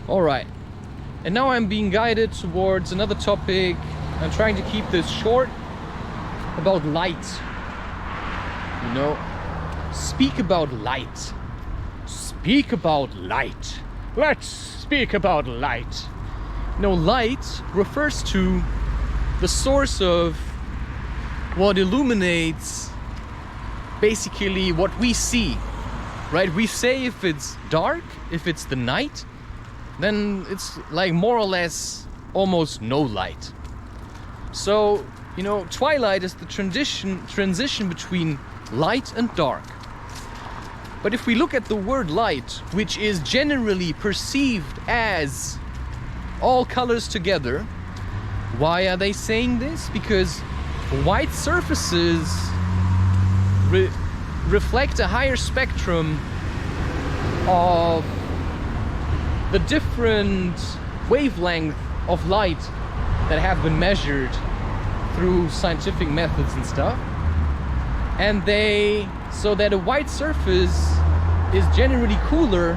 Alright, and now I'm being guided towards another topic. I'm trying to keep this short, about light. You know, speak about light. Speak about light. Let's speak about light. You know, light refers to the source of what illuminates basically what we see, right? We say if it's dark, if it's the night, then it's like more or less almost no light. So, you know, twilight is the transition between light and dark. But if we look at the word light, which is generally perceived as all colors together, why are they saying this? Because white surfaces reflect a higher spectrum of the different wavelength of light that have been measured through scientific methods and stuff. And so that a white surface is generally cooler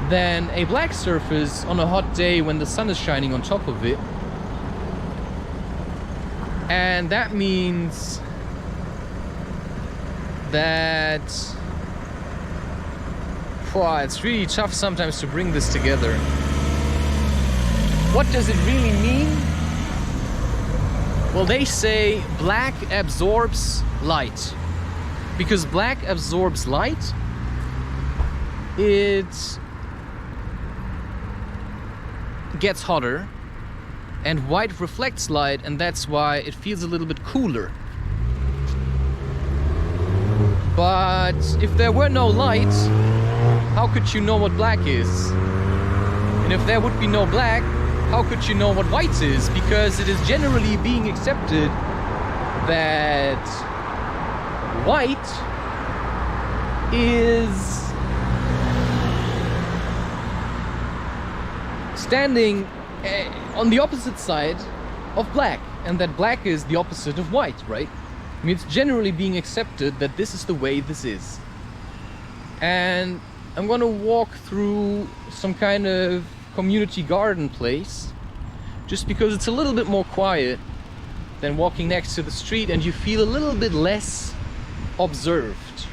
than a black surface on a hot day when the sun is shining on top of it. And that means that it's really tough sometimes to bring this together. What does it really mean? Well, they say black absorbs light. Because black absorbs light, it gets hotter, and white reflects light, and that's why it feels a little bit cooler. But if there were no light, how could you know what black is? And if there would be no black, how could you know what white is? Because it is generally being accepted that white is standing on the opposite side of black, and that black is the opposite of white, right? I mean, it's generally being accepted that this is the way this is. And I'm gonna walk through some kind of community garden place, just because it's a little bit more quiet than walking next to the street, and you feel a little bit less observed.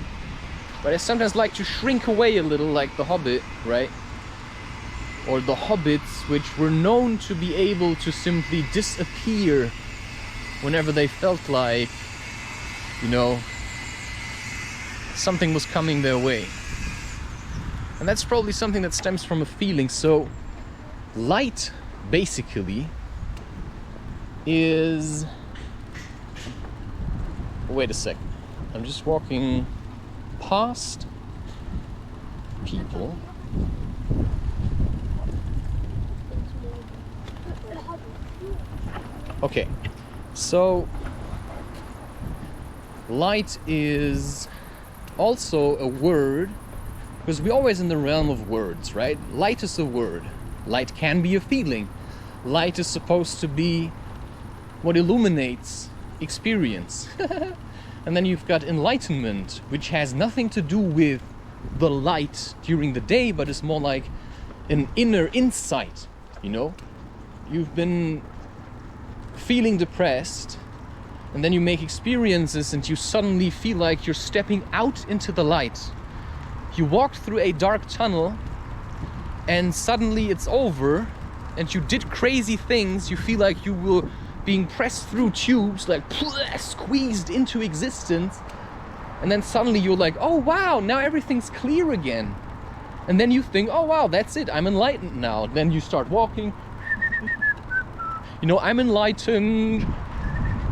But I sometimes like to shrink away a little, like the Hobbit, right? Or the hobbits, which were known to be able to simply disappear whenever they felt like, you know, something was coming their way. And that's probably something that stems from a feeling. So light basically is... Wait a sec. I'm just walking past people. Okay, so light is also a word, because we're always in the realm of words, right? Light is a word. Light can be a feeling. Light is supposed to be what illuminates experience. And then you've got enlightenment, which has nothing to do with the light during the day, but is more like an inner insight, you know? You've been feeling depressed, and then you make experiences and you suddenly feel like you're stepping out into the light. You walked through a dark tunnel and suddenly it's over, and you did crazy things. You feel like you were being pressed through tubes, like squeezed into existence, and then suddenly you're like, oh wow, now everything's clear again. And then you think, oh wow, that's it, I'm enlightened now. Then you start walking. You know, I'm enlightened.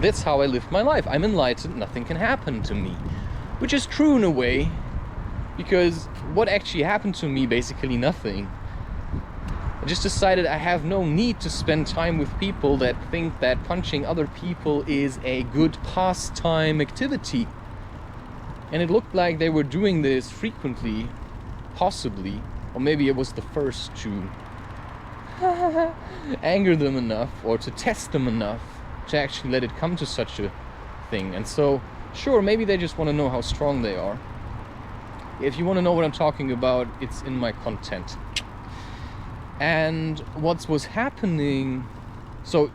That's how I live my life. I'm enlightened, nothing can happen to me. Which is true in a way, because what actually happened to me? Basically nothing. I just decided I have no need to spend time with people that think that punching other people is a good pastime activity. And it looked like they were doing this frequently, possibly, or maybe it was the first to anger them enough, or to test them enough to actually let it come to such a thing. And so, sure, maybe they just want to know how strong they are. If you want to know what I'm talking about, it's in my content. And what was happening, so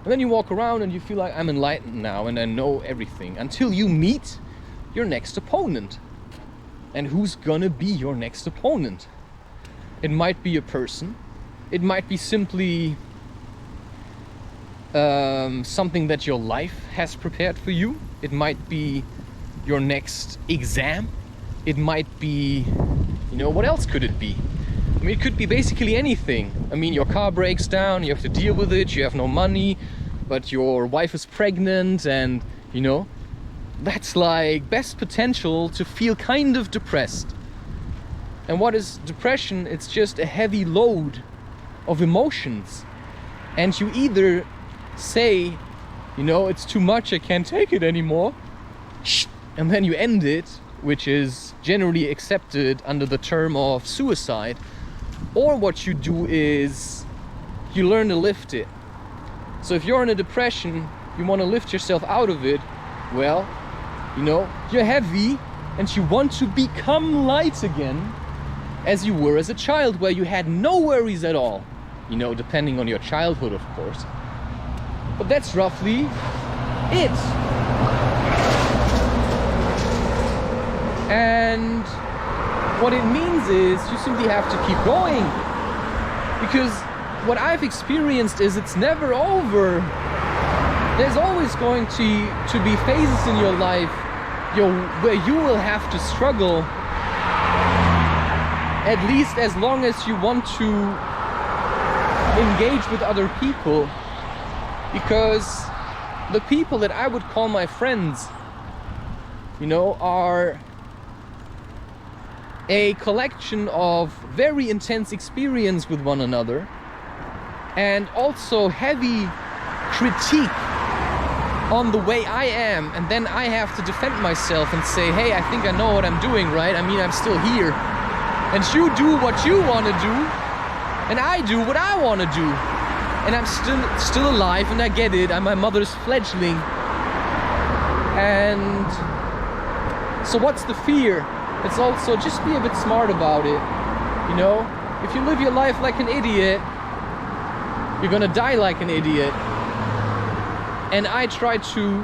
and then you walk around and you feel like I'm enlightened now and I know everything, until you meet your next opponent. And who's gonna be your next opponent? It might be a person, it might be simply something that your life has prepared for you, it might be your next exam, it might be, what else could it be? I mean, it could be basically anything. I mean, your car breaks down, you have to deal with it, you have no money, but your wife is pregnant, and that's like best potential to feel kind of depressed. And what is depression? It's just a heavy load of emotions. And you either say, it's too much, I can't take it anymore, and then you end it, which is generally accepted under the term of suicide. Or what you do is you learn to lift it. So if you're in a depression, you want to lift yourself out of it, well, you're heavy and you want to become light again, as you were as a child, where you had no worries at all, depending on your childhood, of course. But that's roughly it. And what it means is you simply have to keep going, because what I've experienced is it's never over. There's always going to be phases in your life where you will have to struggle, at least as long as you want to engage with other people, because the people that I would call my friends, are a collection of very intense experience with one another, and also heavy critique on the way I am, and then I have to defend myself and say, hey, I think I know what I'm doing, right? I mean, I'm still here, and you do what you want to do, and I do what I want to do, and I'm still alive, and I get it, I'm my mother's fledgling. And so what's the fear? It's also just be a bit smart about it. If you live your life like an idiot, you're gonna die like an idiot. And I try to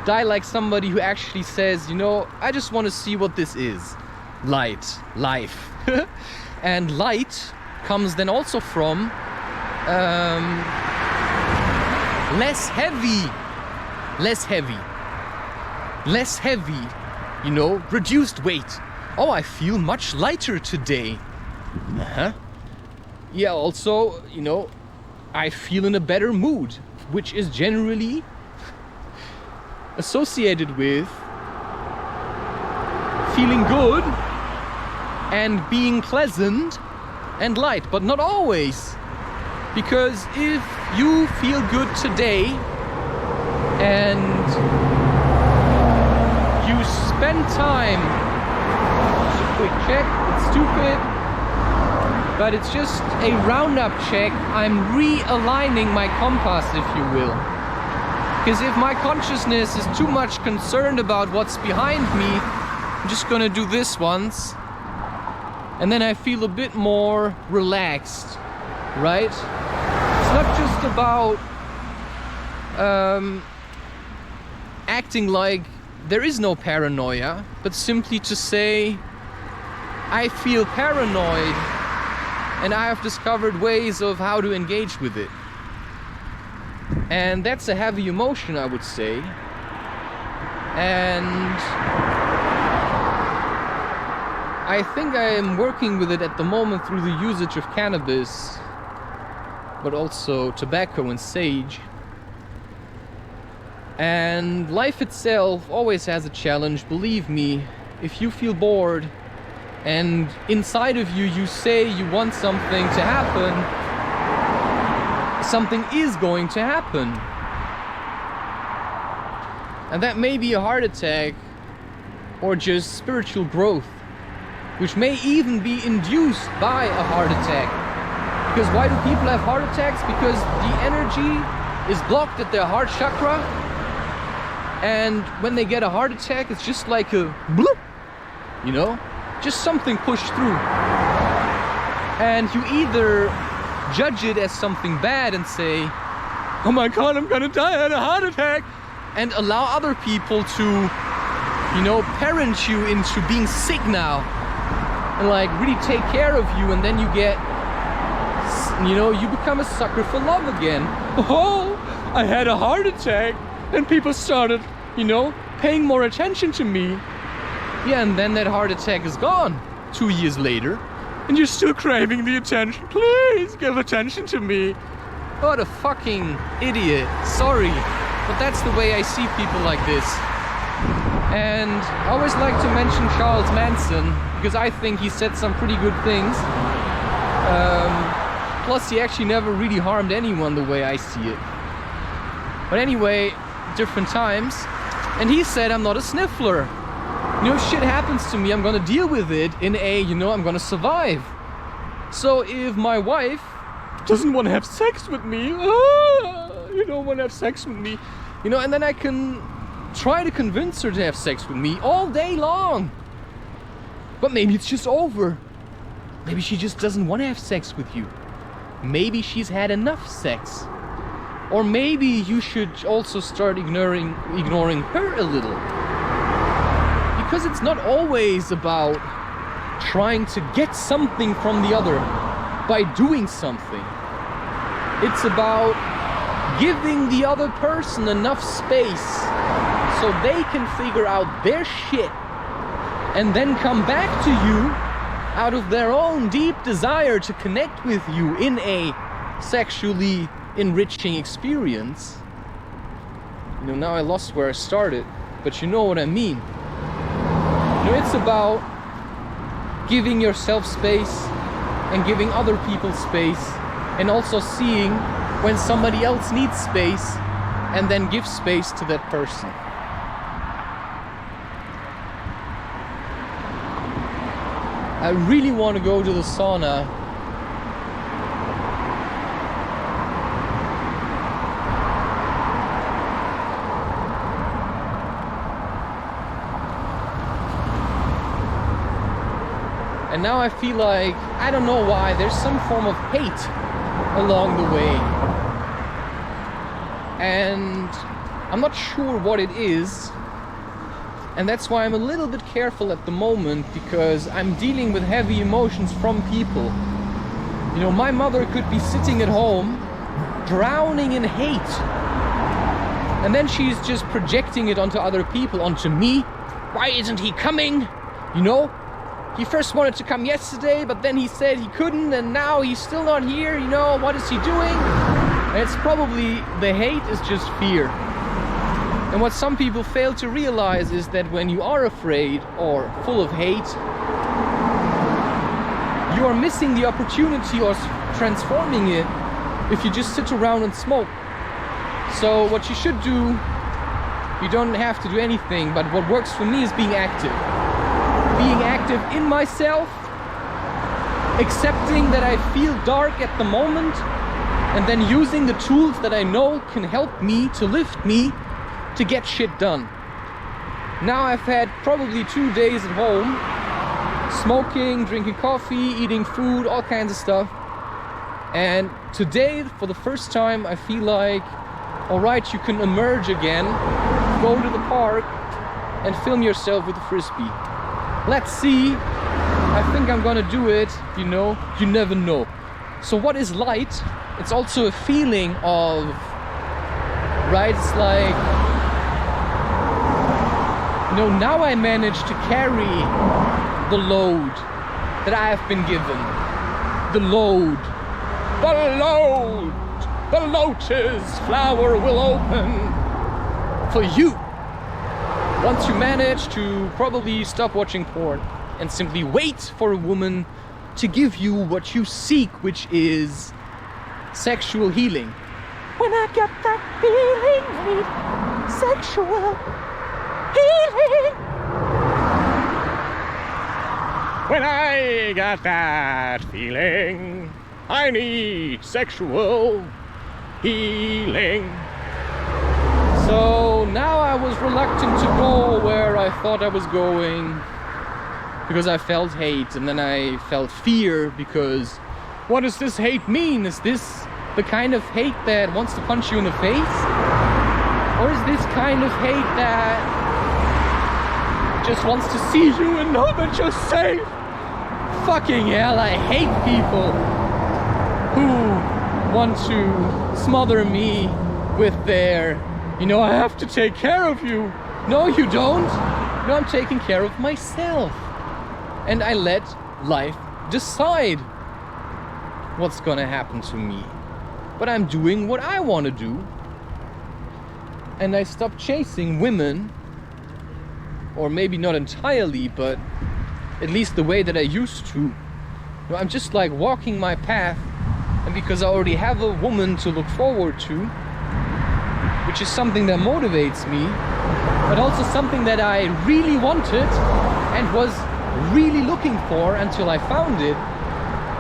die like somebody who actually says, I just want to see what this is. Life. And light comes then also from less heavy, reduced weight. Oh, I feel much lighter today. Yeah, also, I feel in a better mood, which is generally associated with feeling good and being pleasant and light, but not always. Because if you feel good today and you spend time, just a quick check, it's stupid, but it's just a roundup check. I'm realigning my compass, if you will. Because if my consciousness is too much concerned about what's behind me, I'm just gonna do this once, and then I feel a bit more relaxed, right? It's not just about acting like there is no paranoia, but simply to say, I feel paranoid, and I have discovered ways of how to engage with it. And that's a heavy emotion, I would say. And I think I am working with it at the moment through the usage of cannabis, but also tobacco and sage. And life itself always has a challenge, believe me. If you feel bored and inside of you, you say you want something to happen, something is going to happen. And that may be a heart attack or just spiritual growth, which may even be induced by a heart attack. Because why do people have heart attacks? Because the energy is blocked at their heart chakra, and when they get a heart attack, it's just like a bloop, just something pushed through. And you either judge it as something bad and say, oh my God, I'm gonna die, I had a heart attack, and allow other people to, you know, parent you into being sick now and like really take care of you, and then you get, you know, you become a sucker for love again. Oh, I had a heart attack and people started, you know, paying more attention to me. Yeah, and then that heart attack is gone 2 years later and you're still craving the attention. Please give attention to me. What a fucking idiot. Sorry, but that's the way I see people like this. And I always like to mention Charles Manson because I think he said some pretty good things. Plus he actually never really harmed anyone the way I see it. But anyway, different times. And he said I'm not a sniffler. You know, shit happens to me, I'm gonna deal with it in a, you know, I'm gonna survive. So if my wife doesn't want to have sex with me, you don't want to have sex with me, you know, and then I can try to convince her to have sex with me all day long. But maybe it's just over. Maybe she just doesn't want to have sex with you. Maybe she's had enough sex. Or maybe you should also start ignoring her a little. Because it's not always about trying to get something from the other by doing something. It's about giving the other person enough space so they can figure out their shit and then come back to you out of their own deep desire to connect with you in a sexually enriching experience. You know, now I lost where I started, but you know what I mean. You know, it's about giving yourself space and giving other people space, and also seeing when somebody else needs space and then give space to that person. I really want to go to the sauna. And now I feel like, I don't know why, there's some form of hate along the way. And I'm not sure what it is. And that's why I'm a little bit careful at the moment, because I'm dealing with heavy emotions from people. You know, my mother could be sitting at home, drowning in hate. And then she's just projecting it onto other people, onto me. Why isn't he coming? You know? He first wanted to come yesterday, but then he said he couldn't, and now he's still not here, you know, what is he doing? And it's probably, the hate is just fear. And what some people fail to realize is that when you are afraid or full of hate, you are missing the opportunity or transforming it if you just sit around and smoke. So what you should do, you don't have to do anything, but what works for me is being active. Being active in myself, accepting that I feel dark at the moment, and then using the tools that I know can help me, to lift me, to get shit done. Now I've had probably 2 days at home, smoking, drinking coffee, eating food, all kinds of stuff. And today, for the first time, I feel like, all right, you can emerge again, go to the park, and film yourself with a frisbee. Let's see. I think I'm gonna do it, you know, you never know. So what is light? It's also a feeling of, right, it's like, you know, now I manage to carry the load that I have been given. The load. The lotus flower will open for you. Once you manage to probably stop watching porn and simply wait for a woman to give you what you seek, which is sexual healing. When I got that feeling, need sexual healing. When I got that feeling, I need sexual healing. So now I was reluctant to go where I thought I was going because I felt hate, and then I felt fear because what does this hate mean? Is this the kind of hate that wants to punch you in the face? Or is this kind of hate that just wants to see you and know that you're safe? Fucking hell, I hate people who want to smother me with their, I have to take care of you. No, you don't. No, I'm taking care of myself. And I let life decide what's gonna happen to me. But I'm doing what I want to do. And I stopped chasing women. Or maybe not entirely, but at least the way that I used to. I'm just like walking my path. And because I already have a woman to look forward to, which is something that motivates me, but also something that I really wanted and was really looking for until I found it.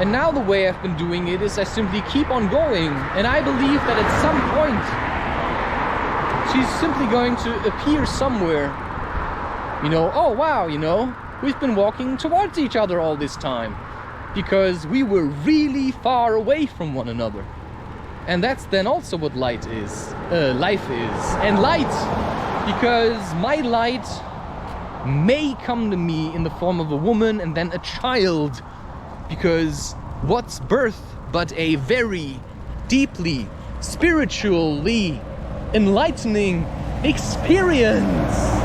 And now the way I've been doing it is I simply keep on going. And I believe that at some point she's simply going to appear somewhere. Oh wow, we've been walking towards each other all this time because we were really far away from one another. And that's then also what life is. And light, because my light may come to me in the form of a woman and then a child, because what's birth but a very deeply, spiritually enlightening experience?